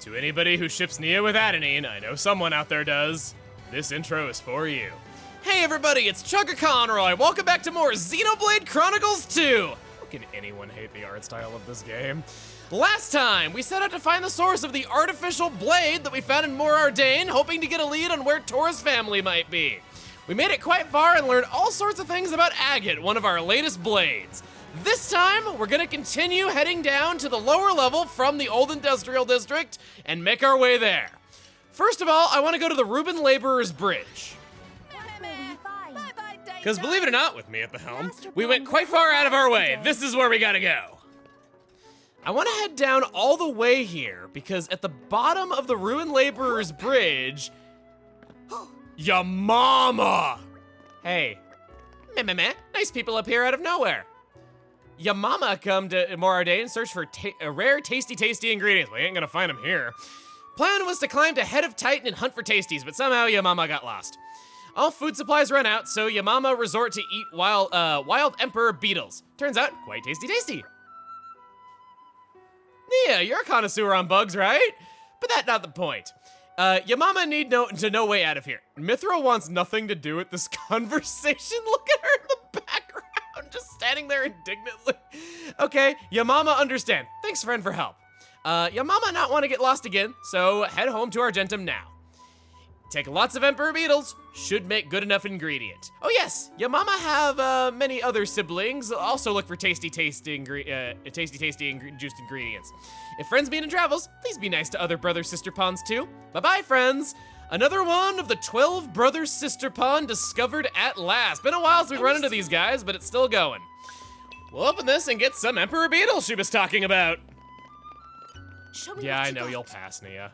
To anybody who ships Nia with Adenine, I know someone out there does, this intro is for you. Hey everybody, it's Chugga Conroy. Welcome back to more Xenoblade Chronicles 2. How can anyone hate the art style of this game? Last time, we set out to find the source of the artificial blade that we found in Mor Ardain, hoping to get a lead on where Tora's family might be. We made it quite far and learned all sorts of things about Agate, one of our latest blades. This time, we're gonna continue heading down to the lower level from the old industrial district and make our way there. First of all, I wanna go to the Reuben Laborer's Bridge. Because believe it or not, with me at the helm, we went quite far out of our way. This is where we gotta go. I wanna head down all the way here because at the bottom of the Ruined Laborer's Bridge, ya mama! Hey, meh, nice people appear out of nowhere. Ya mama come to Mor Ardain and search for rare, tasty ingredients. We ain't gonna find them here. Plan was to climb to Head of Titan and hunt for tasties, but somehow ya mama got lost. All food supplies run out, so ya mama resort to eat wild emperor beetles. Turns out, quite tasty. Nia, you're a connoisseur on bugs, right? But that's not the point. Ya mama need to no way out of here. Mithra wants nothing to do with this conversation. Look at her in the background. Just standing there indignantly. Okay, ya mama understand. Thanks, friend, for help. Ya mama not want to get lost again, so head home to Argentum now. Take lots of emperor beetles, should make good enough ingredient. Oh yes, ya mama have many other siblings. Also look for tasty juiced ingredients. If friends meet in travels, please be nice to other brother-sister ponds too. Bye-bye, friends. Another one of the 12 brothers sister pond discovered at last. Been a while since we run into these guys, but it's still going. We'll open this and get some emperor beetles she was talking about. Yeah, I know, you'll pass, Nia.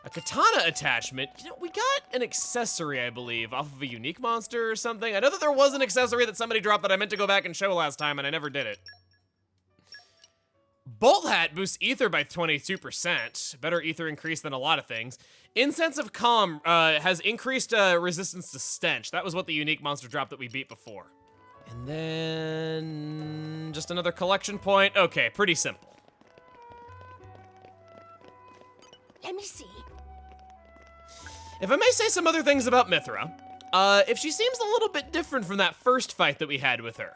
A katana attachment. You know, we got an accessory, I believe, off of a unique monster or something. I know that there was an accessory that somebody dropped that I meant to go back and show last time, and I never did it. Bolt Hat boosts ether by 22%. Better ether increase than a lot of things. Incense of Calm has increased resistance to stench. That was what the unique monster dropped that we beat before. And then just another collection point. Okay, pretty simple. Let me see. If I may say some other things about Mithra, if she seems a little bit different from that first fight that we had with her.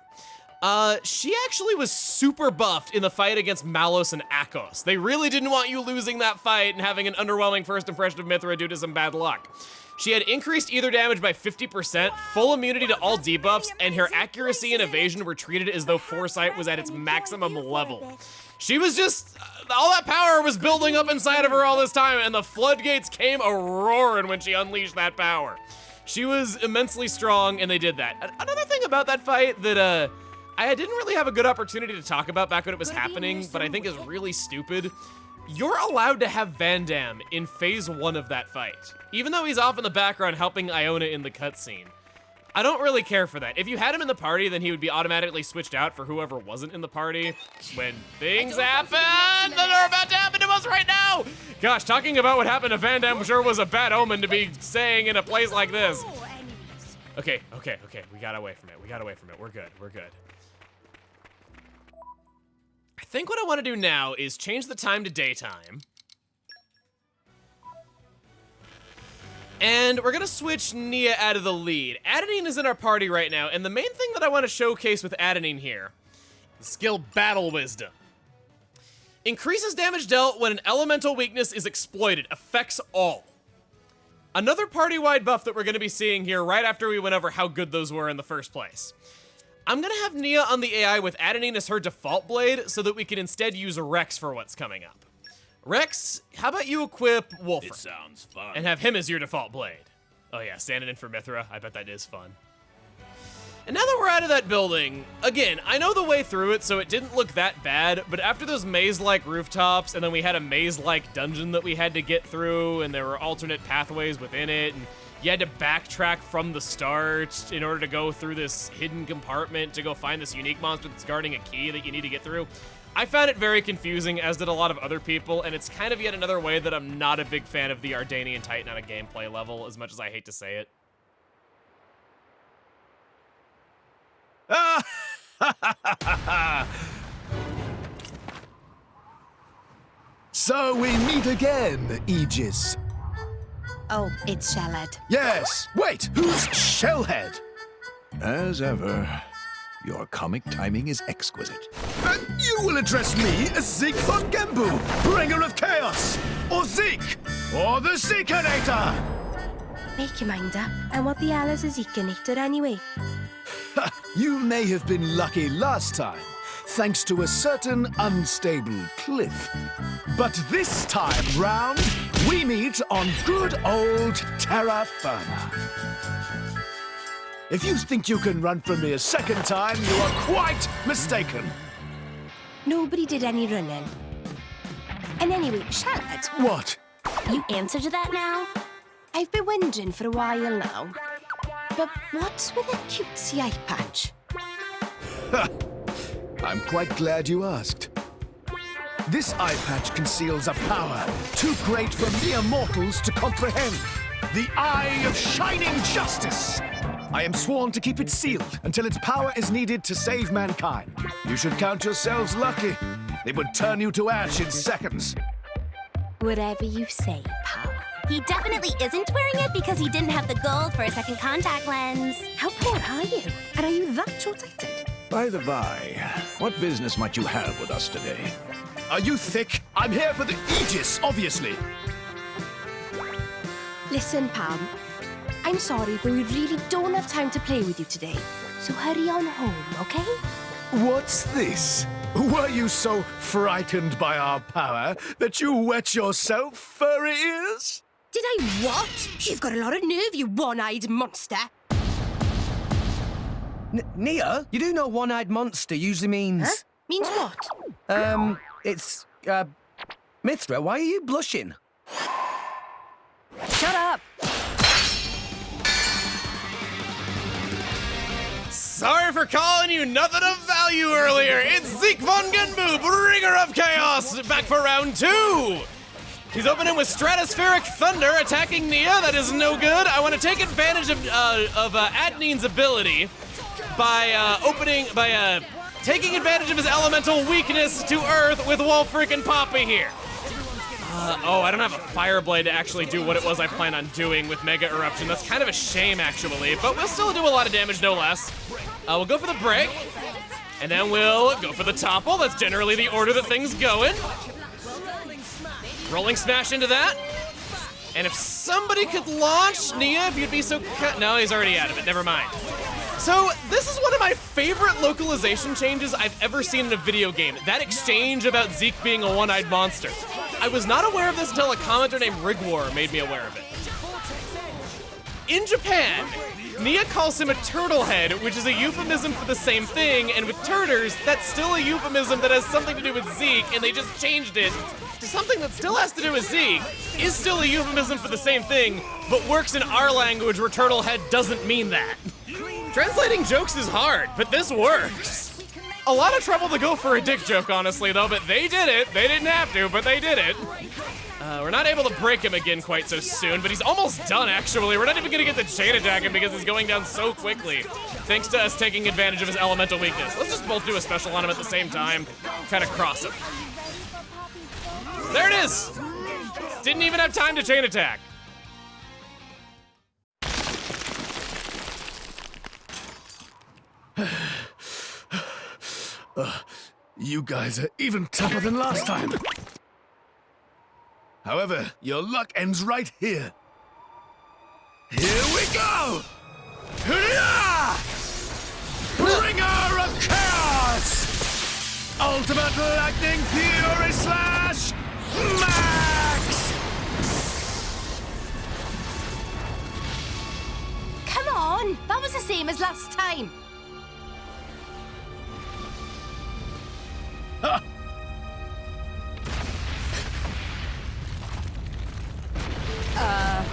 She actually was super buffed in the fight against Malos and Akos. They really didn't want you losing that fight and having an underwhelming first impression of Mithra due to some bad luck. She had increased ether damage by 50%, full immunity to all debuffs, and her accuracy and evasion were treated as though Foresight was at its maximum level. She was just, all that power was building up inside of her all this time, and the floodgates came a-roaring when she unleashed that power. She was immensely strong, and they did that. Another thing about that fight that, I didn't really have a good opportunity to talk about back when it was happening, but I think is really stupid. You're allowed to have Van Damme in phase 1 of that fight, even though he's off in the background helping Iona in the cutscene. I don't really care for that. If you had him in the party, then he would be automatically switched out for whoever wasn't in the party when things happen that are about to happen to us right now. Gosh, talking about what happened to Van Damme sure was a bad omen to be saying in a place like this. Okay, we got away from it. We're good. I think what I want to do now is change the time to daytime. And we're gonna switch Nia out of the lead. Adenine is in our party right now, and the main thing that I want to showcase with Adenine here, the skill Battle Wisdom. Increases damage dealt when an elemental weakness is exploited, affects all. Another party-wide buff that we're gonna be seeing here right after we went over how good those were in the first place. I'm gonna have Nia on the AI with Adenine as her default blade so that we can instead use Rex for what's coming up. Rex, how about you equip Wolfram? It sounds fun. And have him as your default blade. Oh yeah, standing in for Mithra, I bet that is fun. And now that we're out of that building, again, I know the way through it, so it didn't look that bad, but after those maze-like rooftops, and then we had a maze-like dungeon that we had to get through, and there were alternate pathways within it, and you had to backtrack from the start in order to go through this hidden compartment to go find this unique monster that's guarding a key that you need to get through. I found it very confusing, as did a lot of other people, and it's kind of yet another way that I'm not a big fan of the Ardanian Titan on a gameplay level, as much as I hate to say it. So we meet again, Aegis. Oh, it's Shellhead. Yes. Wait, who's Shellhead? As ever, your comic timing is exquisite. You will address me as Zeke von Gembu, bringer of chaos, or Zeke, or the Zeekinator. Make your mind up. And what the hell is a Zeekinator anyway? You may have been lucky last time, thanks to a certain unstable cliff. But this time round, we meet on good old terra firma. If you think you can run from me a second time, you are quite mistaken. Nobody did any running. And anyway, Shellhead, What? you answer to that now? I've been wondering for a while now. But what's with a cutesy eye patch? I'm quite glad you asked. This eye patch conceals a power too great for mere mortals to comprehend. The Eye of Shining Justice. I am sworn to keep it sealed until its power is needed to save mankind. You should count yourselves lucky. It would turn you to ash in seconds. Whatever you say, pal. He definitely isn't wearing it because he didn't have the gold for a second contact lens. How poor are you? And are you that short-sighted? By the by, what business might you have with us today? Are you thick? I'm here for the Aegis, obviously. Listen, Pam. I'm sorry, but we really don't have time to play with you today. So hurry on home, okay? What's this? Were you so frightened by our power that you wet yourself, furry ears? Did I what? You've got a lot of nerve, you one-eyed monster. Nia, you do know one-eyed monster usually means... Huh? Means what? It's, Mithra, why are you blushing? Shut up! Sorry for calling you nothing of value earlier. It's Zeke von Genbu, bringer of chaos, back for round 2. He's opening with stratospheric thunder, attacking Nia. That is no good. I want to take advantage of Adnine's ability by taking advantage of his elemental weakness to Earth with Wall freaking Poppy here. Oh, I don't have a Fire Blade to actually do what it was I plan on doing with Mega Eruption. That's kind of a shame, actually, but we'll still do a lot of damage, no less. We'll go for the break, and then we'll go for the topple. That's generally the order that things go in. Rolling smash into that. And if somebody could launch Nia, if you'd be so no, he's already out of it, never mind. So this is one of my favorite localization changes I've ever seen in a video game. That exchange about Zeke being a one-eyed monster. I was not aware of this until a commenter named Rigwar made me aware of it. In Japan, Nia calls him a turtle head, which is a euphemism for the same thing, and with turters, that's still a euphemism that has something to do with Zeke, and they just changed it to something that still has to do with Zeke, is still a euphemism for the same thing, but works in our language where turtle head doesn't mean that. Translating jokes is hard, but this works. A lot of trouble to go for a dick joke, honestly, though, but they did it. They didn't have to, but they did it. We're not able to break him again quite so soon, but he's almost done, actually. We're not even gonna get the chain attack him because he's going down so quickly, thanks to us taking advantage of his elemental weakness. Let's just both do a special on him at the same time, kind of cross him. There it is! Didn't even have time to chain attack. You guys are even tougher than last time. However, your luck ends right here. Here we go! Hurrah! Bringer of Chaos! Ultimate Lightning Fury Slash Max! Come on! That was the same as last time. Huh? Huh?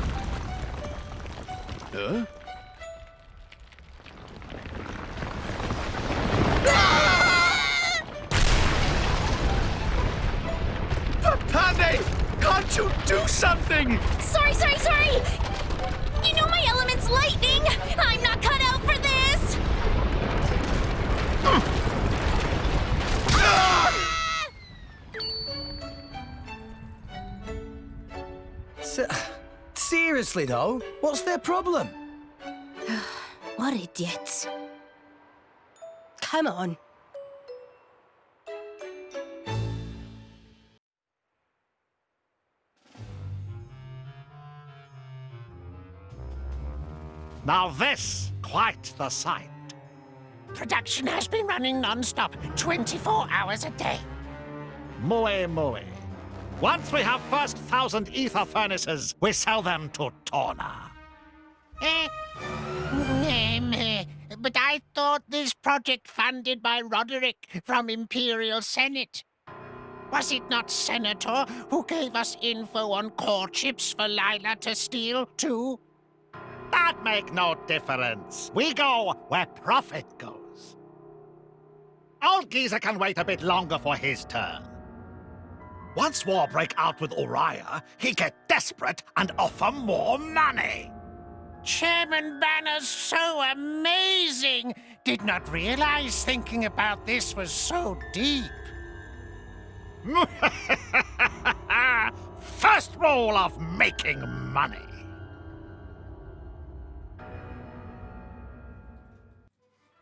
Pandy! Can't you do something? Sorry! You know my element's lightning! I'm not cut out for this! Seriously, though, what's their problem? What idiots. Come on. Now this, quite the sight. Production has been running non-stop, 24 hours a day. Muy, muy. Once we have first 1,000 ether furnaces, we sell them to Torna. But I thought this project funded by Roderick from Imperial Senate. Was it not Senator who gave us info on core chips for Lila to steal, too? That make no difference. We go where profit goes. Old geezer can wait a bit longer for his turn. Once war break out with Uriah, he get desperate and offer more money. Chairman Banner's so amazing! Did not realize thinking about this was so deep. First rule of making money.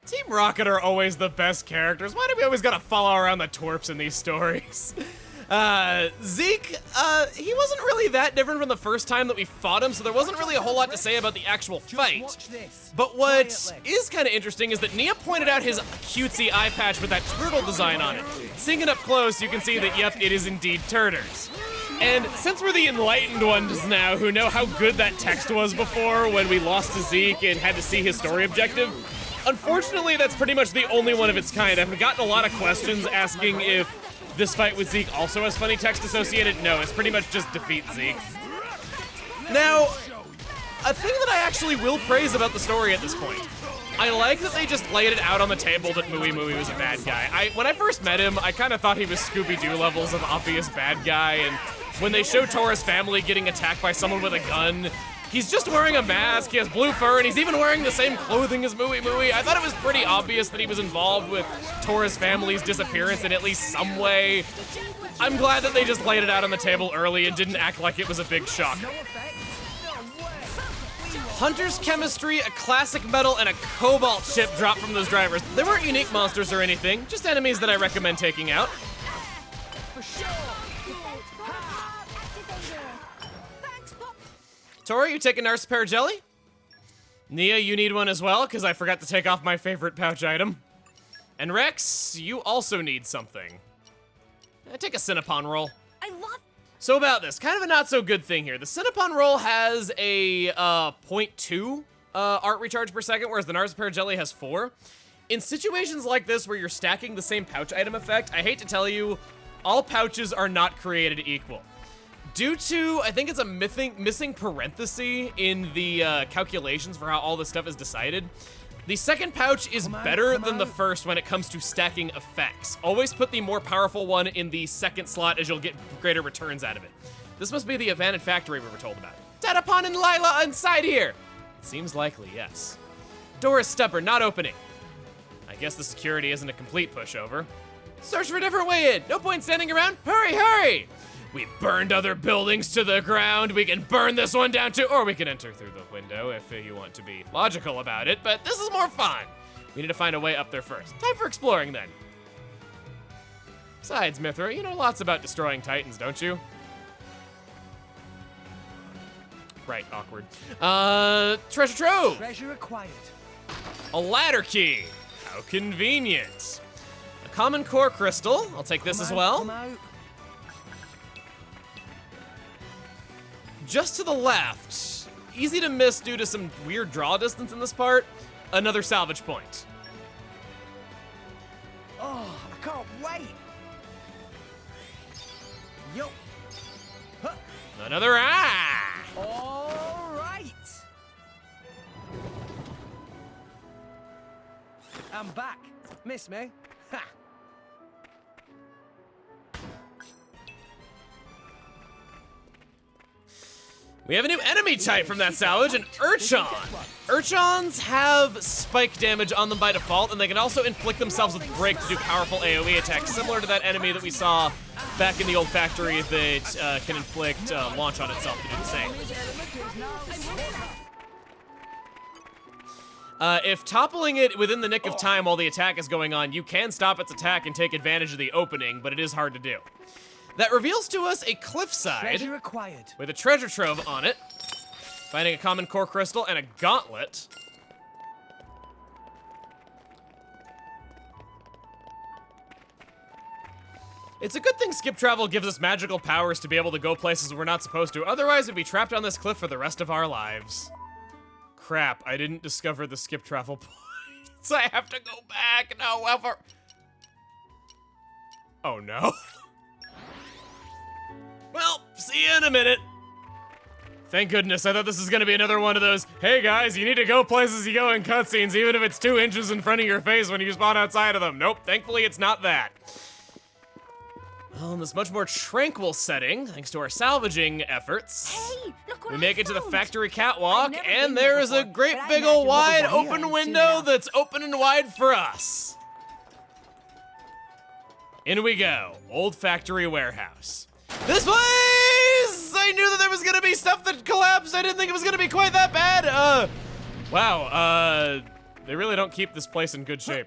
Team Rocket are always the best characters. Why do we always gotta follow around the twerps in these stories? Zeke, he wasn't really that different from the first time that we fought him, so there wasn't really a whole lot to say about the actual fight. But what is kind of interesting is that Nia pointed out his cutesy eye patch with that turtle design on it. Seeing it up close, you can see that, yep, it is indeed turters. And since we're the enlightened ones now who know how good that text was before when we lost to Zeke and had to see his story objective, unfortunately, that's pretty much the only one of its kind. I've gotten a lot of questions asking if this fight with Zeke also has funny text associated. No, it's pretty much just defeat Zeke. Now, a thing that I actually will praise about the story at this point, I like that they just laid it out on the table that Mui Mui was a bad guy. When I first met him, I kind of thought he was Scooby-Doo levels of obvious bad guy, and when they show Tora's family getting attacked by someone with a gun, he's just wearing a mask, he has blue fur, and he's even wearing the same clothing as Mui Mui. I thought it was pretty obvious that he was involved with Tora's family's disappearance in at least some way. I'm glad that they just laid it out on the table early and didn't act like it was a big shock. Hunter's Chemistry, a classic metal, and a cobalt chip dropped from those drivers. They weren't unique monsters or anything, just enemies that I recommend taking out. Tora, you take a nurse pear jelly? Nia, you need one as well, because I forgot to take off my favorite pouch item. And Rex, you also need something. Take a Cinnapon roll. I love. So about this, kind of a not so good thing here. The Cinnapon roll has a 0.2 art recharge per second, whereas the nurse pear jelly has 4. In situations like this where you're stacking the same pouch item effect, I hate to tell you, all pouches are not created equal. Due to, I think it's a missing parenthesis in the calculations for how all this stuff is decided, the second pouch is better than the first when it comes to stacking effects. Always put the more powerful one in the second slot as you'll get greater returns out of it. This must be the abandoned factory we were told about. Masterpon and Lila inside here! It seems likely, yes. Door is stubborn, not opening. I guess the security isn't a complete pushover. Search for a different way in. No point standing around. Hurry, hurry! We burned other buildings to the ground. We can burn this one down too, or we can enter through the window if you want to be logical about it, but this is more fun. We need to find a way up there first. Time for exploring then. Besides, Mithra, you know lots about destroying titans, don't you? Right, awkward. Treasure trove. Treasure acquired. A ladder key. How convenient. A common core crystal. I'll take this as well. Just to the left, easy to miss due to some weird draw distance in this part, another salvage point. Oh, I can't wait. Yo. Huh. Another All right. I'm back. Miss me? Ha. We have a new enemy type from that salvage, an Urchin. Urchins have spike damage on them by default, and they can also inflict themselves with break to do powerful AoE attacks, similar to that enemy that we saw back in the old factory that can inflict launch on itself to do the same. If toppling it within the nick of time while the attack is going on, you can stop its attack and take advantage of the opening, but it is hard to do. That reveals to us a cliffside Treasure acquired. with a treasure trove on it, finding a common core crystal and a gauntlet. It's a good thing skip travel gives us magical powers to be able to go places we're not supposed to, otherwise we'd be trapped on this cliff for the rest of our lives. Crap, I didn't discover the skip travel points. I have to go back. No, ever. Oh no. Well, see you in a minute. Thank goodness, I thought this was gonna be another one of those, hey guys, you need to go places you go in cutscenes, even if it's 2 inches in front of your face when you spawn outside of them. Nope, thankfully it's not that. Well, in this much more tranquil setting, thanks to our salvaging efforts, Hey, look what we I make it to the found. factory catwalk, I've never and been there there is a before, great but I big imagine ol' wide over here open soon window enough. that's open and wide for us. In we go, old factory warehouse. This place! I knew that there was gonna be stuff that collapsed. I didn't think it was gonna be quite that bad. Wow, they really don't keep this place in good shape.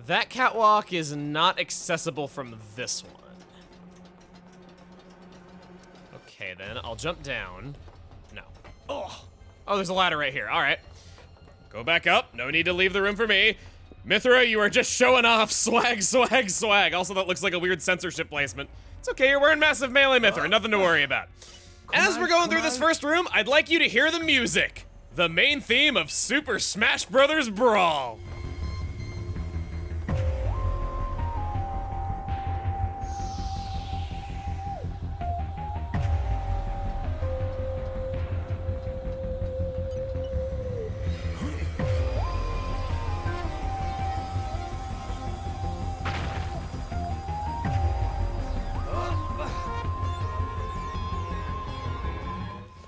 That catwalk is not accessible from this one. Okay, then I'll jump down. No. Oh, there's a ladder right here. All right. Go back up. No need to leave the room for me. Mithra, you are just showing off. Swag, swag, swag. Also, that looks like a weird censorship placement. It's okay, you're wearing massive melee, Mithra. Nothing to worry about. As we're going through this first room, I'd like you to hear the music. The main theme of Super Smash Bros. Brawl.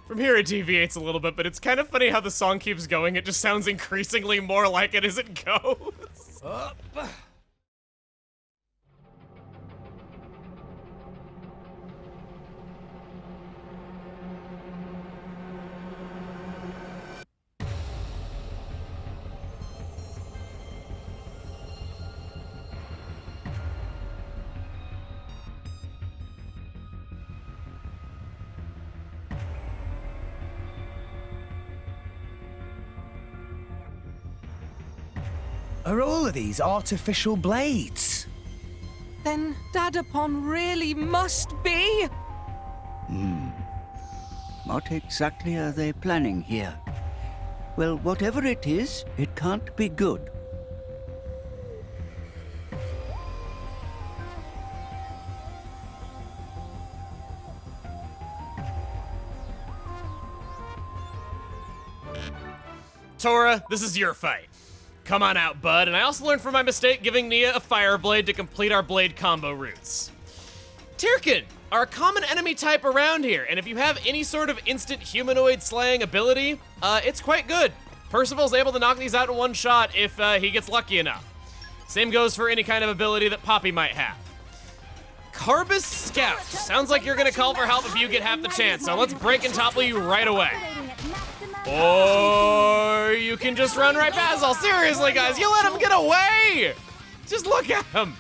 From here it deviates a little bit, but it's kind of funny how the song keeps going. It just sounds increasingly more like it as it goes. Are all of these artificial blades? Then Dadapon really must be. What exactly are they planning here? Well, whatever it is, it can't be good. Tora, this is your fight. Come on out, bud, and I also learned from my mistake giving Nia a fire blade to complete our blade combo routes. Tirkin are a common enemy type around here, and if you have any sort of instant humanoid slaying ability, it's quite good. Percival's able to knock these out in one shot if he gets lucky enough. Same goes for any kind of ability that Poppy might have. Carbus Scout. Sounds like you're gonna call for help if you get half the chance, so let's break and topple you right away. Or you can just run right past all. Seriously, guys, you let him get away! Just look at him.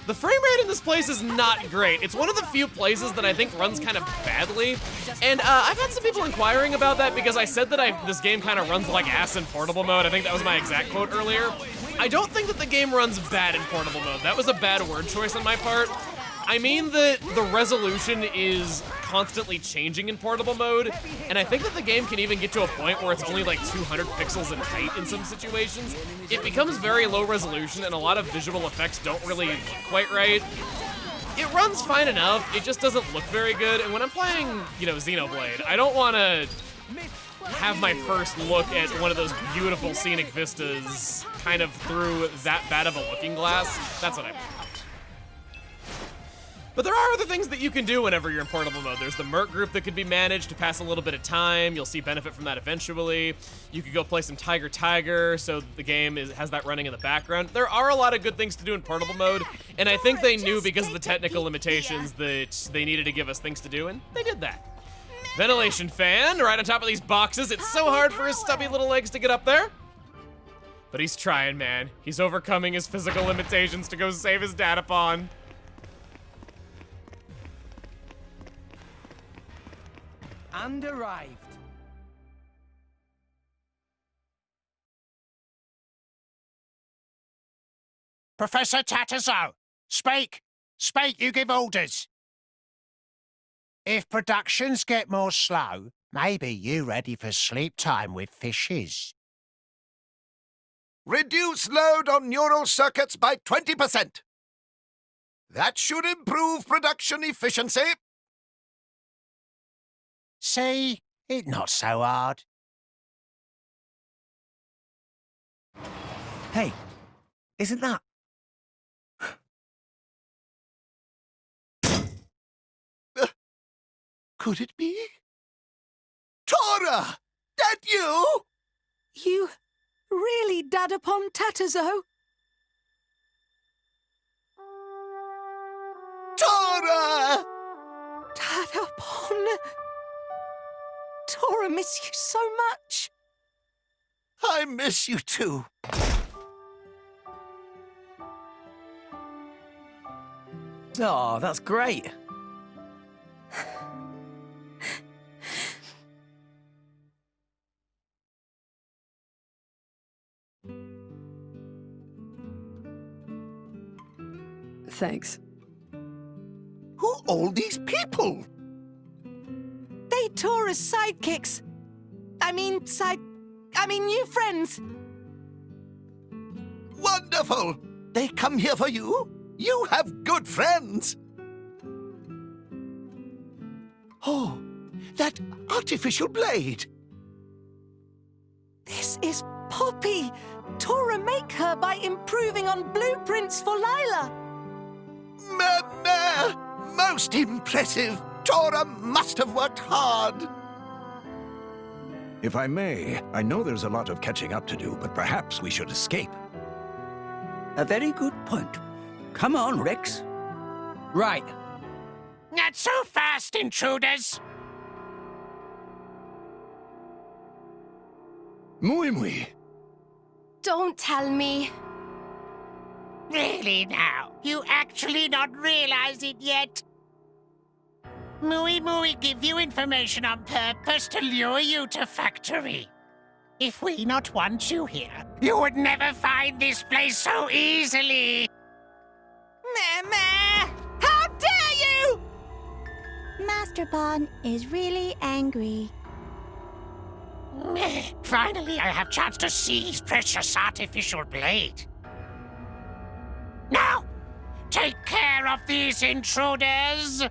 The frame rate in this place is not great. It's one of the few places that I think runs kind of badly. And I've had some people inquiring about that because I said that this game kind of runs like ass in portable mode. I think that was my exact quote earlier. I don't think that the game runs bad in portable mode. That was a bad word choice on my part. I mean that the resolution is constantly changing in portable mode, and I think that the game can even get to a point where it's only like 200 pixels in height in some situations. It becomes very low resolution, and a lot of visual effects don't really look quite right. It runs fine enough, it just doesn't look very good, and when I'm playing, you know, Xenoblade, I don't want to have my first look at one of those beautiful scenic vistas kind of through that bad of a looking glass. That's what I mean. But there are other things that you can do whenever you're in portable mode. There's the Merc group that could be managed to pass a little bit of time. You'll see benefit from that eventually. You could go play some Tiger, so the game has that running in the background. There are a lot of good things to do in portable mode, and I think they knew because of the technical limitations that they needed to give us things to do, and they did that. Ventilation fan right on top of these boxes. It's so hard for his stubby little legs to get up there. But he's trying, man. He's overcoming his physical limitations to go save his Datapon. And arrived. Professor Tatterzo, speak! Speak, you give orders! If productions get more slow, maybe you ready for sleep time with fishes. Reduce load on neural circuits by 20%. That should improve production efficiency. See? It's not so hard. Hey, isn't that? Could it be? Tora! That you? You really Dadapon Tatterzo? Tora! Dadapon? Tora, miss you so much. I miss you too. Oh, that's great. Thanks. Who are all these people? They Tora's sidekicks. I mean, new friends. Wonderful! They come here for you? You have good friends. Oh, that artificial blade. This is Poppy. Tora make her by improving on blueprints for Lila. Most impressive. Tora must have worked hard. If I may, I know there's a lot of catching up to do, but perhaps we should escape. A very good point. Come on, Rex. Right. Not so fast, intruders! Muy. Don't tell me. Really now? You actually not realize it yet? Muy give you information on purpose to lure you to factory. If we not want you here, you would never find this place so easily. Meh! How dare you! Masterpon is really angry. Meh. Finally, I have chance to see his precious artificial blade. Now, take care of these intruders!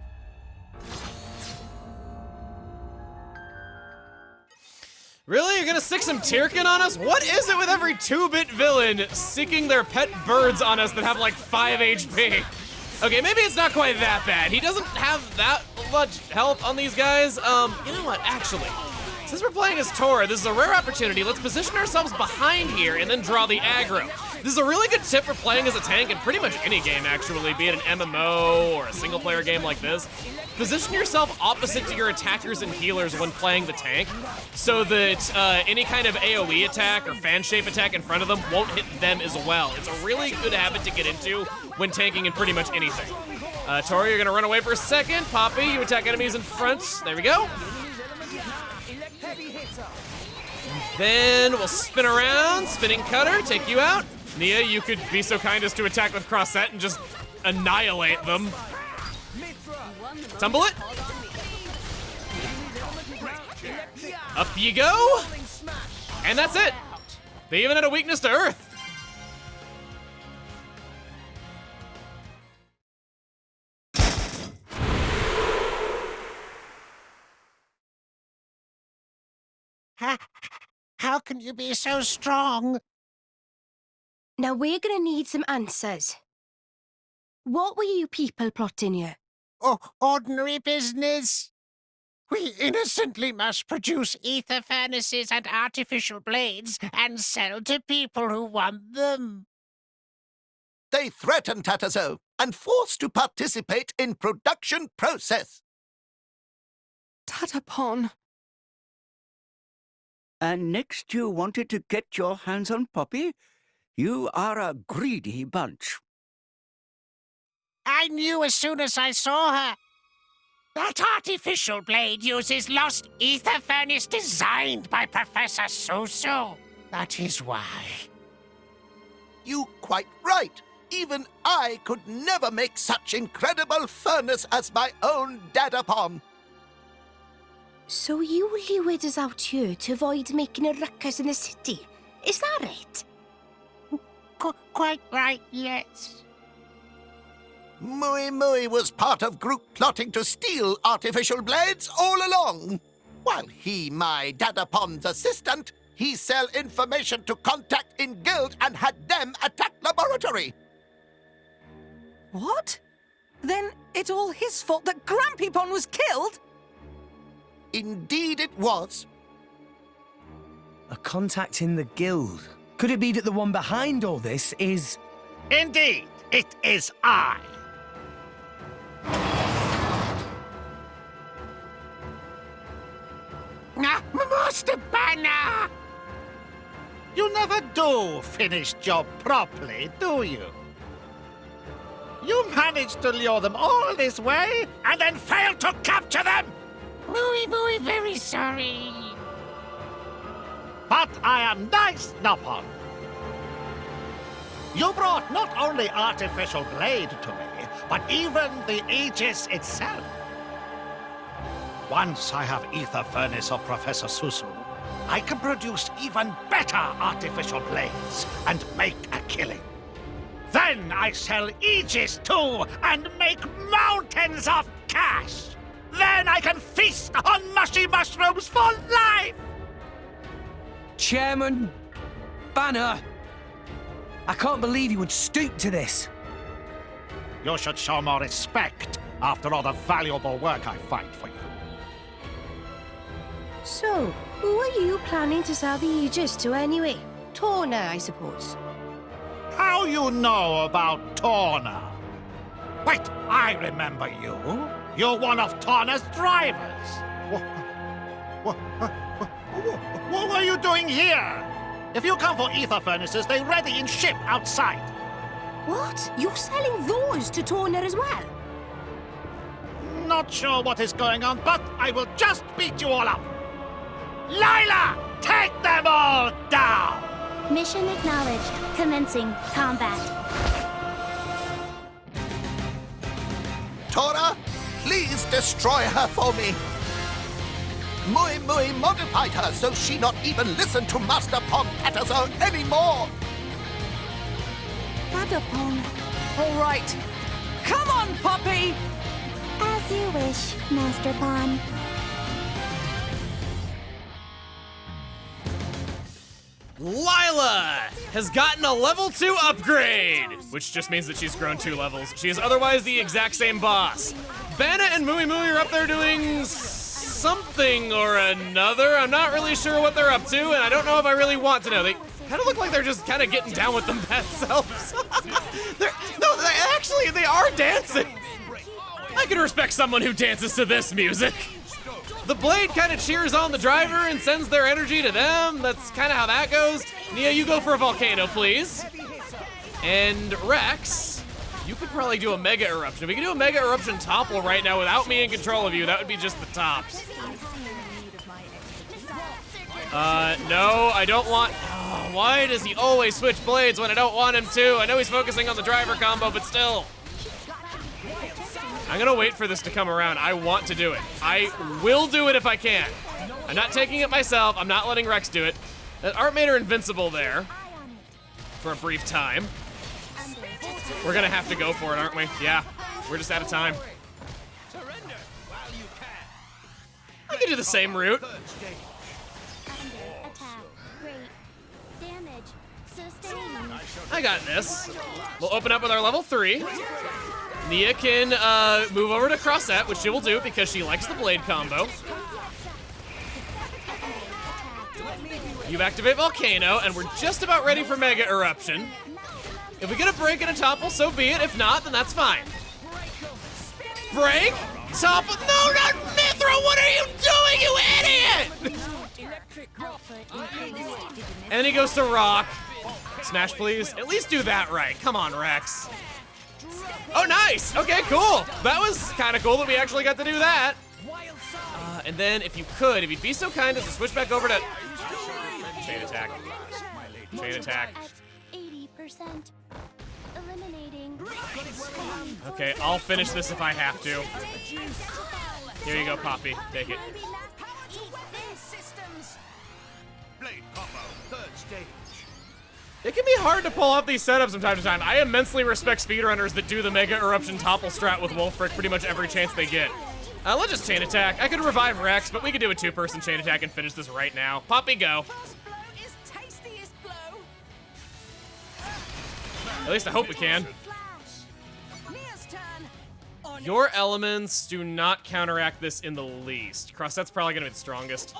Really? You're gonna stick some Tyrkin on us? What is it with every 2-bit villain seeking their pet birds on us that have like 5 HP? Okay, maybe it's not quite that bad. He doesn't have that much health on these guys. You know what, actually, since we're playing as Tora, this is a rare opportunity. Let's position ourselves behind here and then draw the aggro. This is a really good tip for playing as a tank in pretty much any game, actually, be it an MMO or a single-player game like this. Position yourself opposite to your attackers and healers when playing the tank, so that any kind of AoE attack or fan shape attack in front of them won't hit them as well. It's a really good habit to get into when tanking in pretty much anything. Tori, you're gonna run away for a second. Poppy, you attack enemies in front. There we go. Then we'll spin around, spinning cutter, take you out. Nia, you could be so kind as to attack with Crossette and just annihilate them. Tumble it. Up you go. And that's it. They even had a weakness to Earth. How can you be so strong? Now we're gonna need some answers. What were you people plotting here? ordinary business. We innocently mass-produce ether furnaces and artificial blades and sell to people who want them. They threaten Tatazo and force to participate in production process. Tatapon. And next you wanted to get your hands on Poppy? You are a greedy bunch. I knew as soon as I saw her. That artificial blade uses lost ether furnace designed by Professor Susu. That is why. You quite right. Even I could never make such incredible furnace as my own Dadapon. So you lured us out here to avoid making a ruckus in the city. Is that it? Quite right, yes. Mui Mui was part of group plotting to steal artificial blades all along. While he, my Dadapon's assistant, he sell information to contact in guild and had them attack laboratory. What? Then it's all his fault that Grampypon was killed? Indeed it was. A contact in the guild. Could it be that the one behind all this is... Indeed, it is I. Master Banner! You never do finish job properly, do you? You managed to lure them all this way and then failed to capture them! Muy, very sorry. But I am nice, Nopon. You brought not only artificial blade to me, but even the Aegis itself. Once I have ether furnace of Professor Susu, I can produce even better artificial blades and make a killing. Then I sell Aegis too and make mountains of cash. Then I can feast on mushy mushrooms for life! Chairman Banner! I can't believe you would stoop to this. You should show more respect after all the valuable work I find for you. So, who are you planning to sell the Aegis to anyway? Torna, I suppose. How you know about Torna? Wait, I remember you. You're one of Torna's drivers. What were you doing here? If you come for ether furnaces, they're ready in ship outside. What? You're selling those to Torna as well? Not sure what is going on, but I will just beat you all up. Lila, take them all down! Mission acknowledged. Commencing combat. Tora, please destroy her for me. Mui Mui modified her so she not even listen to Masterpon Tatazo anymore. Tatapon. All right. Come on, Poppy! As you wish, Masterpon. Lila has gotten a level 2 upgrade, which just means that she's grown 2 levels. She is otherwise the exact same boss. Banna and Mui Mui are up there doing something or another. I'm not really sure what they're up to, and I don't know if I really want to know. They kind of look like they're just kind of getting down with them bad selves. They are dancing. I can respect someone who dances to this music. The blade kind of cheers on the driver and sends their energy to them. That's kind of how that goes. Nia, you go for a volcano, please. And Rex, you could probably do a mega eruption. If we can do a mega eruption topple right now without me in control of you, that would be just the tops. No, I don't want... Oh, why does he always switch blades when I don't want him to? I know he's focusing on the driver combo, but still. I'm gonna wait for this to come around. I want to do it. I will do it if I can. I'm not taking it myself. I'm not letting Rex do it. Art made her invincible there for a brief time. We're gonna have to go for it, aren't we? Yeah, we're just out of time. I can do the same route. I got this. We'll open up with our level 3. Nia can move over to Crossette, which she will do because she likes the blade combo. You activate Volcano, and we're just about ready for Mega Eruption. If we get a break and a topple, so be it. If not, then that's fine. Break? Topple? No, not Mithra! What are you doing, you idiot? And then he goes to Rock. Smash, please. At least do that right. Come on, Rex. Oh, nice. Okay, cool. That was kind of cool that we actually got to do that. And then, if you'd be so kind as to switch back over to chain attack. Chain attack. 80%. Eliminating. Okay, I'll finish this if I have to. Here you go, Poppy. Take it. It can be hard to pull off these setups from time to time. I immensely respect speedrunners that do the Mega Eruption topple strat with Wolfric pretty much every chance they get. Let's just chain attack. I could revive Rex, but we could do a 2-person chain attack and finish this right now. Poppy, go. At least I hope we can. Your elements do not counteract this in the least. Crossette's probably gonna be the strongest.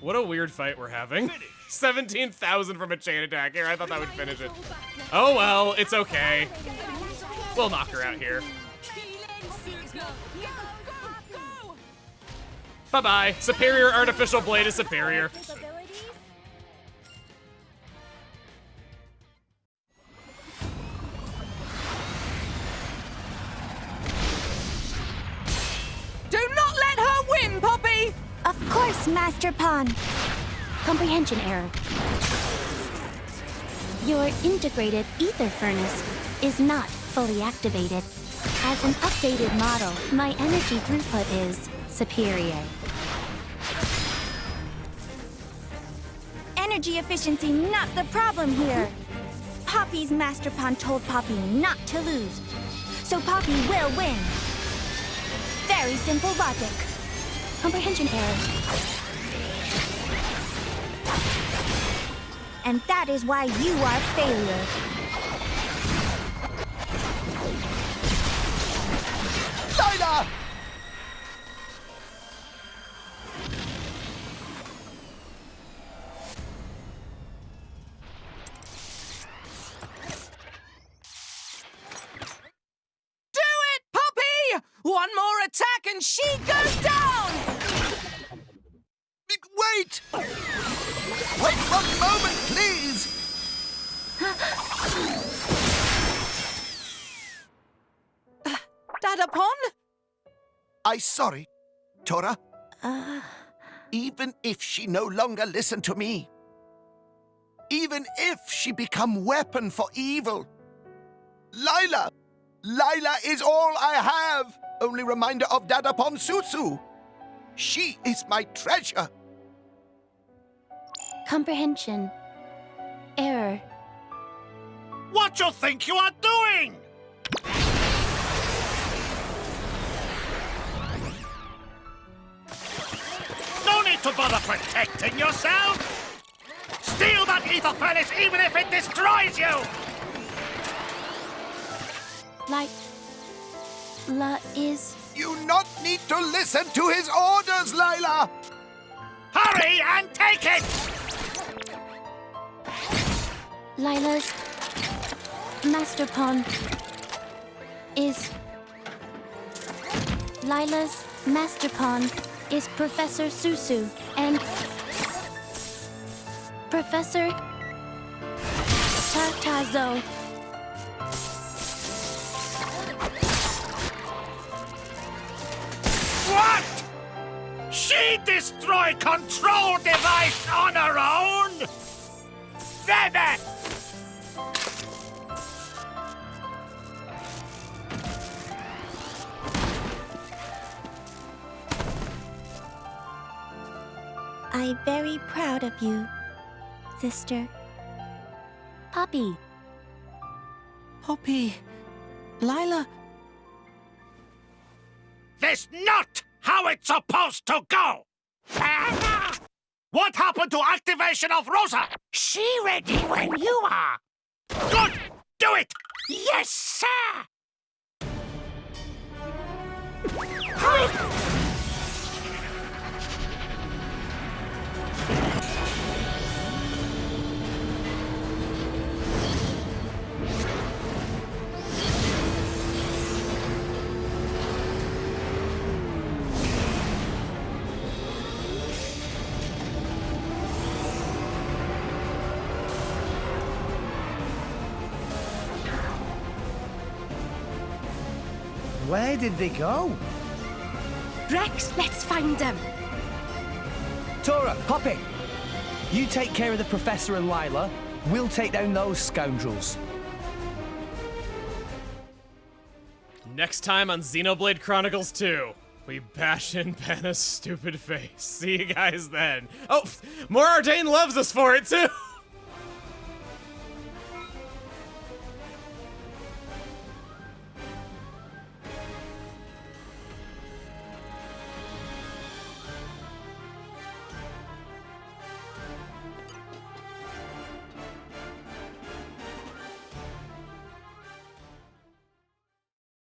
What a weird fight we're having. 17,000 from a chain attack here. I thought that would finish it. Oh well, it's okay. We'll knock her out here. Bye-bye. Superior Artificial Blade is superior. Do not let her win, Poppy! Of course, Masterpon. Comprehension error. Your integrated ether furnace is not fully activated. As an updated model, my energy throughput is superior. Energy efficiency not the problem here. Poppy's Masterpon told Poppy not to lose, so Poppy will win. Very simple logic. Comprehension error. And that is why you are failure. Lila! Do it, Poppy! One more attack and she goes down! Wait! Wait 1 moment, please! Dadapon? Sorry, Tora. Even if she no longer listened to me, even if she become weapon for evil, Lila is all I have. Only reminder of Dadapon Susu. She is my treasure. Comprehension error. What you think you are doing? No need to bother protecting yourself! Steal that ether furnace even if it destroys you! Lila is... You not need to listen to his orders, Lila! Hurry and take it! Lila's Masterpon is... Lila's Masterpon is Professor Susu and Professor Tartazo. What? She destroyed control device on her own? Damn it! I'm very proud of you, sister. Poppy. Poppy. Lila. This not how it's supposed to go! What happened to activation of Rosa? She ready when you are. Good! Do it! Yes, sir! Where did they go? Rex, let's find them. Tora, Poppy, you take care of the Professor and Lila. We'll take down those scoundrels. Next time on Xenoblade Chronicles 2, we bash in Panna's stupid face. See you guys then. Oh, more Ardain loves us for it too!